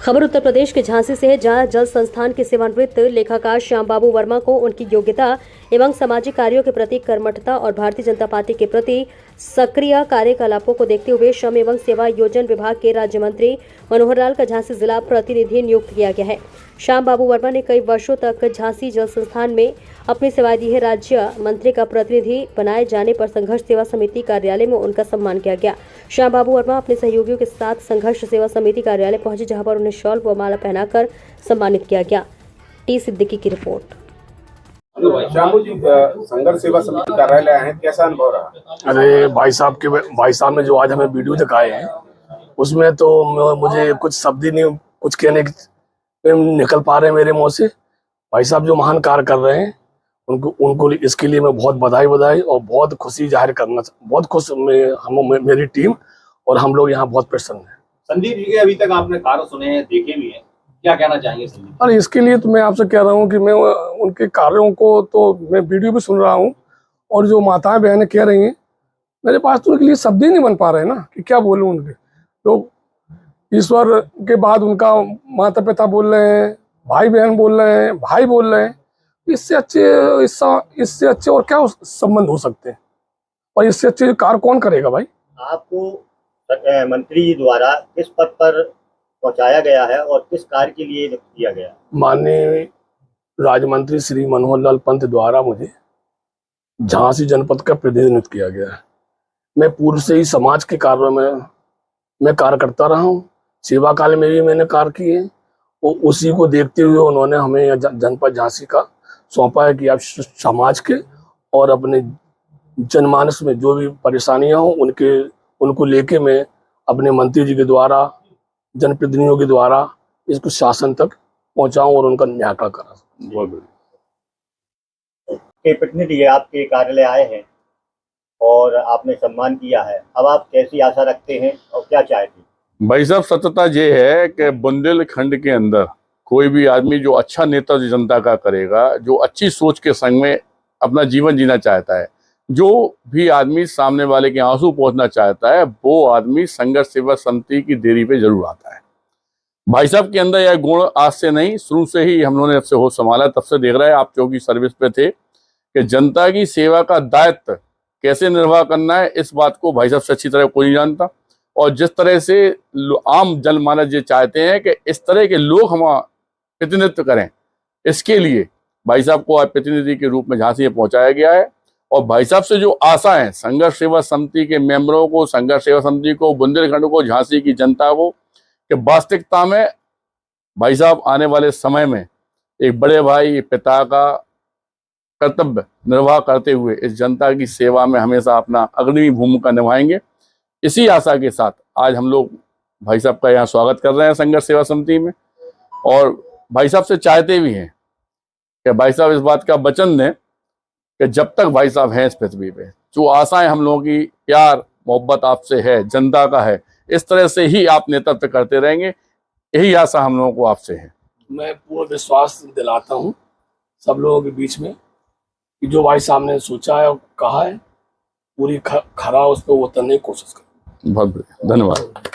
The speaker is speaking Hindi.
खबर उत्तर प्रदेश के झांसी से है, जहां जल संस्थान के सेवानिवृत्त लेखाकार श्याम बाबू वर्मा को उनकी योग्यता एवं सामाजिक कार्यों के प्रति कर्मठता और भारतीय जनता पार्टी के प्रति सक्रिय कार्यकलापों को देखते हुए श्रम एवं सेवा योजन विभाग के राज्य मंत्री मनोहर लाल का झांसी जिला प्रतिनिधि नियुक्त किया गया है। श्याम बाबू वर्मा ने कई वर्षों तक झांसी जल संस्थान में अपनी सेवाएं दी है। राज्य मंत्री का प्रतिनिधि बनाए जाने पर संघर्ष सेवा समिति कार्यालय में उनका सम्मान किया गया। श्याम बाबू वर्मा अपने सहयोगियों के साथ संघर्ष सेवा समिति कार्यालय पहुंचे, जहां पर उन्हें शॉल व माला पहनाकर सम्मानित किया गया। टी सिद्दीकी की रिपोर्ट। श्यामू जी, संघर्ष सेवा समिति कार्यालय आए हैं, कैसा अनुभव रहा? अरे भाई साहब ने जो आज हमें वीडियो दिखाए हैं उसमें तो मुझे कुछ शब्द ही नहीं, कुछ कहने निकल पा रहे हैं मेरे मुंह से। भाई साहब जो महान कार्य कर रहे हैं उनको इसके लिए मैं बहुत बधाई और बहुत खुशी जाहिर करना, बहुत खुश मेरी टीम और हम लोग यहाँ बहुत प्रसन्न हैं। संदीप जी के अभी तक आपने कार्य सुने हैं, देखे भी हैं, क्या कहना चाहेंगे संदीप? और इसके लिए तो मैं आपसे कह रहा हूँ कि मैं उनके कार्यों को तो मैं वीडियो भी सुन रहा हूँ और जो माताएं बहनें कह रही हैं, मेरे पास तो उनके लिए शब्द ही नहीं बन पा रहे ना कि क्या बोलूँ। उनके लोग ईश्वर के बाद उनका माता पिता बोल रहे हैं, भाई बहन बोल रहे हैं, भाई बोल रहे हैं। इससे अच्छे और क्या संबंध हो सकते हैं? और इससे अच्छे कार्य कौन करेगा भाई? आपको मंत्री द्वारा किस पद पर पहुंचाया गया है और किस कार्य के लिए नियुक्त किया गया? माननीय राज्य मंत्री श्री मनोहर लाल पंत द्वारा मुझे झांसी जनपद का प्रतिनिधि नियुक्त किया गया है। मैं पूर्व से ही समाज के कार्यों में मैं कार्य करता रहा हूँ। सेवा काल में भी मैंने कार्य किए और उसी को देखते हुए उन्होंने हमें जनपद झांसी का सौंपा है कि आप समाज के और अपने जनमानस में जो भी परेशानियां हो उनको लेके मैं अपने मंत्री जी के द्वारा, जनप्रतिनिधियों के द्वारा इसको शासन तक पहुंचाऊं और उनका न्याय करा। के प्रतिनिधि आपके कार्यालय आए हैं और आपने सम्मान किया है, अब आप कैसी आशा रखते हैं और क्या चाहते हैं? भाई साहब, सत्यता ये है कि बुंदेलखंड के अंदर कोई भी आदमी जो अच्छा नेता जनता का करेगा, जो अच्छी सोच के संग में अपना जीवन जीना चाहता है, जो भी आदमी सामने वाले के आंसू पहुंचना चाहता है, वो आदमी संघर्ष सेवा समिति की देरी पे जरूर आता है। भाई साहब के अंदर यह गुण आज से नहीं, शुरू से ही हम लोगों ने से होश संभाला। तब से देख रहे हैं आप चौकी सर्विस पे थे कि जनता की सेवा का दायित्व कैसे निर्वाह करना है, इस बात को भाई साहब से अच्छी तरह कोई नहीं जानता। और जिस तरह से आम जनमानस ये चाहते हैं कि इस तरह के लोग हम प्रतिनिधित्व करें, इसके लिए भाई साहब को आज प्रतिनिधि के रूप में झांसी में पहुंचाया गया है। और भाई साहब से जो आशा है संघर्ष सेवा समिति के मेंबरों को, संघर्ष सेवा समिति को, बुंदेलखंड को, झांसी की जनता को, कि वास्तविकता में भाई साहब आने वाले समय में एक बड़े भाई पिता का कर्तव्य निर्वाह करते हुए इस जनता की सेवा में हमेशा अपना अग्रणी भूमिका निभाएंगे। इसी आशा के साथ आज हम लोग भाई साहब का यहाँ स्वागत कर रहे हैं संघर्ष सेवा समिति में। और भाई साहब से चाहते भी हैं कि भाई साहब इस बात का वचन दें कि जब तक भाई साहब हैं इस पृथ्वी पे, जो आशाएं हम लोगों की प्यार मोहब्बत आपसे है, जनता का है, इस तरह से ही आप नेतृत्व करते रहेंगे। यही आशा हम लोगों को आपसे है। मैं पूर्ण विश्वास दिलाता हूँ सब लोगों के बीच में कि जो भाई साहब ने सोचा है और कहा है, पूरी खरा उस पर उतरने की कोशिश करें। बहुत बढ़िया, धन्यवाद।